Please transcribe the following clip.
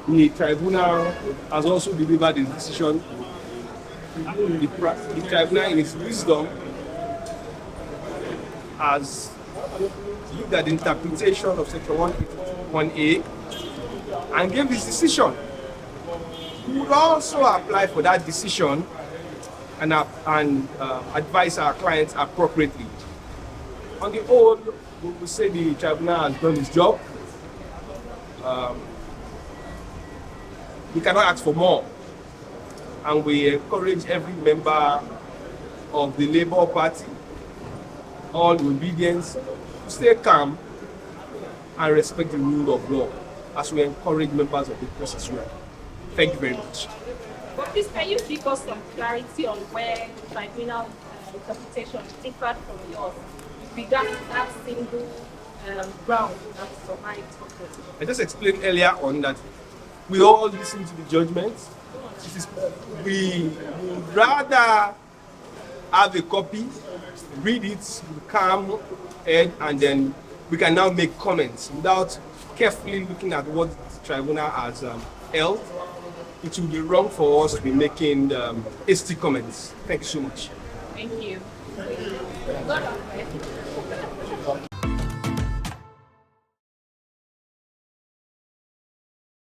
The tribunal has also delivered its decision. The tribunal, in its wisdom, has looked at the interpretation of Section 1A and gave this decision. We would also apply for that decision and advise our clients appropriately. On the whole, we will say the tribunal has done its job. We cannot ask for more, and we encourage every member of the Labour Party, all Obidients, to stay calm and respect the rule of law, as we encourage members of the press as well. Thank you very much. But please, can you give us some clarity on where the tribunal interpretation differed from yours with regard to that single ground that survived? I just explained earlier on that we all listen to the judgment. We would rather have a copy, read it with calm head, and then we can now make comments without carefully looking at what the tribunal has held. It would be wrong for us to be making hasty comments. Thank you so much. Thank you.